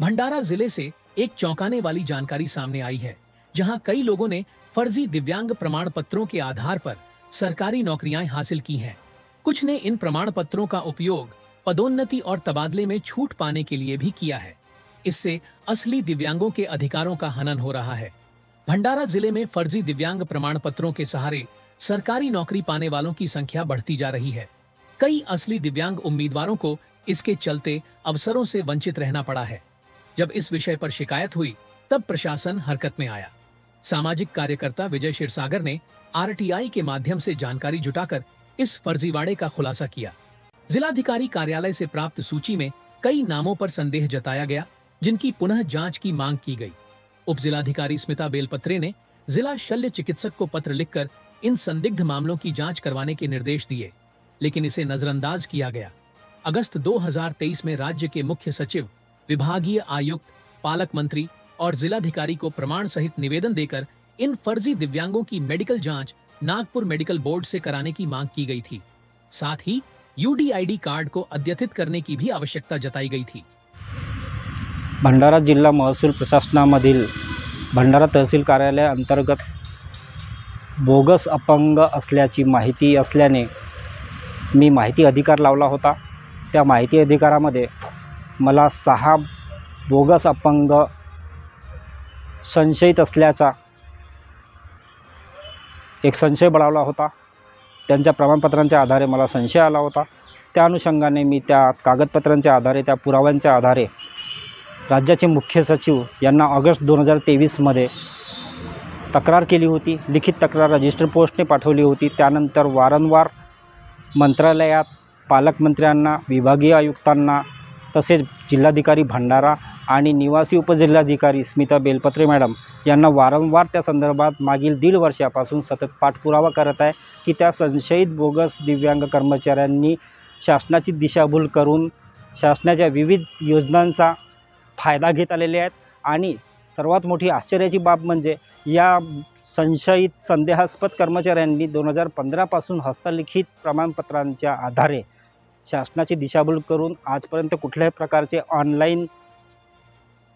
भंडारा जिले से एक चौंकाने वाली जानकारी सामने आई है, जहां कई लोगों ने फर्जी दिव्यांग प्रमाण पत्रों के आधार पर सरकारी नौकरियां हासिल की हैं। कुछ ने इन प्रमाण पत्रों का उपयोग पदोन्नति और तबादले में छूट पाने के लिए भी किया है। इससे असली दिव्यांगों के अधिकारों का हनन हो रहा है। भंडारा जिले में फर्जी दिव्यांग प्रमाण पत्रों के सहारे सरकारी नौकरी पाने वालों की संख्या बढ़ती जा रही है। कई असली दिव्यांग उम्मीदवारों को इसके चलते अवसरों से वंचित रहना पड़ा है। जब इस विषय पर शिकायत हुई, तब प्रशासन हरकत में आया। सामाजिक कार्यकर्ता विजय क्षीरसागर ने आरटीआई के माध्यम से जानकारी जुटाकर इस फर्जीवाड़े का खुलासा किया। जिलाधिकारी कार्यालय से प्राप्त सूची में कई नामों पर संदेह जताया गया, जिनकी पुनः जांच की मांग की गई। उप जिलाधिकारी स्मिता बेलपत्रे ने जिला शल्य चिकित्सक को पत्र लिखकर इन संदिग्ध मामलों की जांच करवाने के निर्देश दिए, लेकिन इसे नजरअंदाज किया गया। अगस्त 2023 में राज्य के मुख्य सचिव, विभागीय आयुक्त, पालक मंत्री और जिलाधिकारी को प्रमाण सहित निवेदन देकर इन फर्जी दिव्यांगों की मेडिकल जांच नागपुर मेडिकल बोर्ड से कराने की मांग की गई थी। साथ ही यूडीआईडी कार्ड को अद्यतित करने की भी आवश्यकता जताई गई थी। भंडारा जिल्हा महसूल प्रशासनामधील भंडारा तहसील कार्यालय अंतर्गत बोगस अपंग असल्याची माहिती असल्याने मी माहिती अधिकार लावला होता। त्या माहिती अधिकारामध्ये मला 6 बोगस अपंग संशयित असल्याचा एक संशय बळावला होता। त्यांच्या प्रमाणपत्रांच्या आधारे मला संशय आला होता। त्या अनुषंगाने मी त्या कागदपत्रांच्या आधारे, त्या पुराव्यांच्या आधारे राज्याचे मुख्य सचिव यांना ऑगस्ट 2023 मध्ये तक्रार केली होती। लिखित तक्रार रजिस्टर पोस्टने पाठवली होती। त्यानंतर वारंवार मंत्रालयात पालकमंत्र्यांना, विभागीय आयुक्तांना, तसेच जिल्हाधिकारी भंडारा आणि निवासी उपजिल्हाधिकारी स्मिता बेलपत्रे मॅडम यांना वारंवार त्या संदर्भात मागील 1.5 वर्षापासून सतत पाठपुरावा करत आहे की त्या संशयित बोगस दिव्यांग कर्मचाऱ्यांनी शासनाची दिशाभूल करून शासनाच्या विविध योजनांचा फायदा घेत आलेले आहेत। आणि सर्वात मोठी आश्चर्याची बाब म्हणजे या संशयित संदेहास्पद कर्मचाऱ्यांनी 2015 पासून हस्तलिखित प्रमाणपत्रांच्या आधारे शासनाची दिशाभूल करून आजपर्यंत कुठल्याही प्रकारचे ऑनलाईन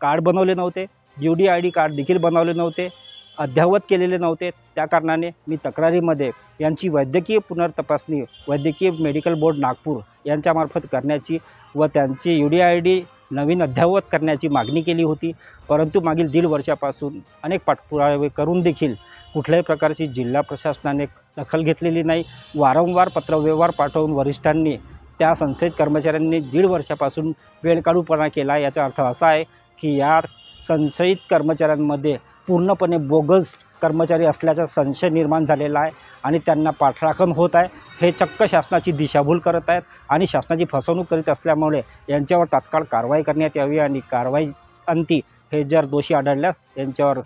कार्ड बनवले नव्हते, यूडीआयडी कार्ड देखील बनवले नव्हते, अद्ययावत केलेले नव्हते। त्या कारणाने मी तक्रारीमध्ये यांची वैद्यकीय पुनर्तपासणी वैद्यकीय मेडिकल बोर्ड नागपूर यांच्यामार्फत करण्याची व त्यांची यूडीआयडी नवीन अद्ययावत करण्याची मागणी केली होती। परंतु मागील 1.5 वर्षापासून अनेक पाठपुरावे करून देखील कुठल्याही प्रकारची जिल्हा प्रशासनाने दखल घेतलेली नाही। वारंवार पत्रव्यवहार पाठवून वरिष्ठांनी त्या संशयित कर्मचाऱ्यांनी 1.5 वर्षापासून वेळकाढूपणा केला। याचा अर्थ असा आहे की या संशयित कर्मचाऱ्यांमध्ये पूर्णपणे बोगस कर्मचारी असल्याचा संशय निर्माण झालेला आहे आणि त्यांना पाठराखण होत आहे। हे चक्क शासनाची दिशाभूल करत आहेत आणि शासनाची फसवणूक करीत असल्यामुळे यांच्यावर तात्काळ कारवाई करण्यात यावी आणि कारवाई अंती हे जर दोषी आढळल्यास यांच्यावर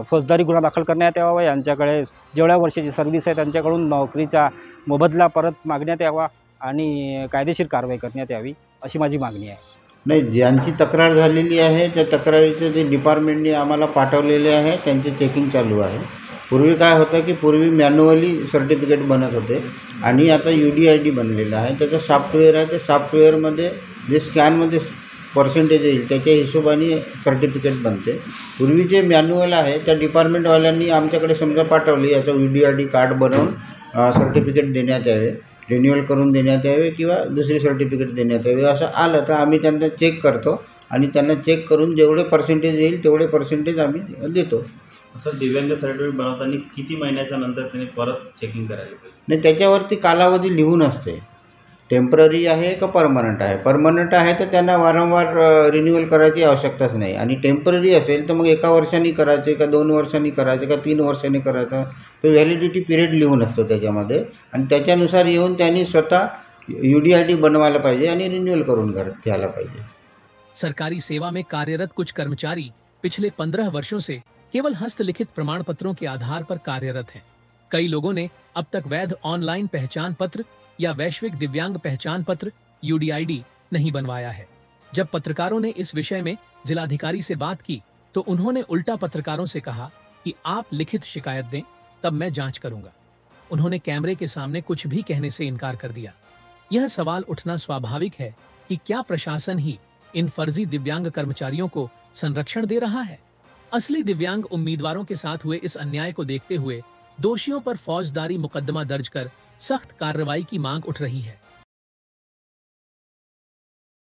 फौजदारी गुन्हा दाखल करण्यात यावा। यांच्याकडे जेवढ्या वर्षाची सर्व्हिस आहे त्यांच्याकडून नोकरीचा मोबदला परत मागण्यात यावा आणि कायदेशीर कारवाई करण्यात यावी, अशी माझी मागणी आहे। नाही, ज्यांची तक्रार झालेली आहे त्या तक्रारीचे जे डिपार्टमेंटने आम्हाला पाठवलेले आहे त्यांचे चेकिंग चालू आहे। पूर्वी काय होतं की पूर्वी मॅन्युअली सर्टिफिकेट बनत होते आणि आता यूडीआयडी बनलेलं आहे। त्याचं सॉफ्टवेअर आहे, ते सॉफ्टवेअरमध्ये जे स्कॅनमध्ये पर्सेंटेज येईल त्याच्या हिशोबाने सर्टिफिकेट बनते। पूर्वी जे मॅन्युअल आहे त्या डिपार्टमेंटवाल्यांनी आमच्याकडे समजा पाठवली, याचं यूडीआयडी कार्ड बनवून सर्टिफिकेट देण्यात यावे, रिन्युअल करून देण्यात यावे किंवा दुसरी सर्टिफिकेट देण्यात यावे। असं आलं तर आम्ही त्यांना चेक करतो आणि त्यांना चेक करून जेवढे पर्सेंटेज येईल तेवढे पर्सेंटेज आम्ही देतो। असं दिव्यांग सर्टिफिकेट बनवताना किती महिन्याच्या नंतर त्यांनी परत चेकिंग करायला पाहिजे? नाही, त्याच्यावरती कालावधी लिहून असते, टेम्पररी आहे का परमनंट आहे। परमनंट आहे तर त्यांना वारंवार रिन्युअल करायची आवश्यकताच नाही आणि टेम्पररी असेल तर मग 1 वर्षांनी करायचे का 2 वर्षांनी करायचे का 3 वर्षांनी करायचं, तो व्हॅलिडिटी पिरियड लिहून असतो त्याच्यामध्ये आणि त्याच्यानुसार येऊन त्यांनी स्वतः यूडीआयडी बनवायला पाहिजे आणि रिन्युअल करून घ्यायला पाहिजे। सरकारी सेवा में कार्यरत कुछ कर्मचारी पिछले 15 वर्षों से केवल हस्तलिखित प्रमाण पत्रों के आधार पर कार्यरत हैं। कई लोगों ने अब तक वैध ऑनलाइन पहचान पत्र या वैश्विक दिव्यांग पहचान पत्र यूडीआईडी नहीं बनवाया है। जब पत्रकारों ने इस विषय में जिलाधिकारी से बात की तो उन्होंने उल्टा पत्रकारों से कहा कि आप लिखित शिकायत दें, तब मैं जांच करूंगा। उन्होंने कैमरे के सामने कुछ भी कहने से इनकार कर दिया। यह सवाल उठना स्वाभाविक है कि क्या प्रशासन ही इन फर्जी दिव्यांग कर्मचारियों को संरक्षण दे रहा है। असली दिव्यांग उम्मीदवारों के साथ हुए इस अन्याय को देखते हुए दोषियों पर फौजदारी मुकदमा दर्ज कर सख्त कार्रवाई की मांग उठ रही है।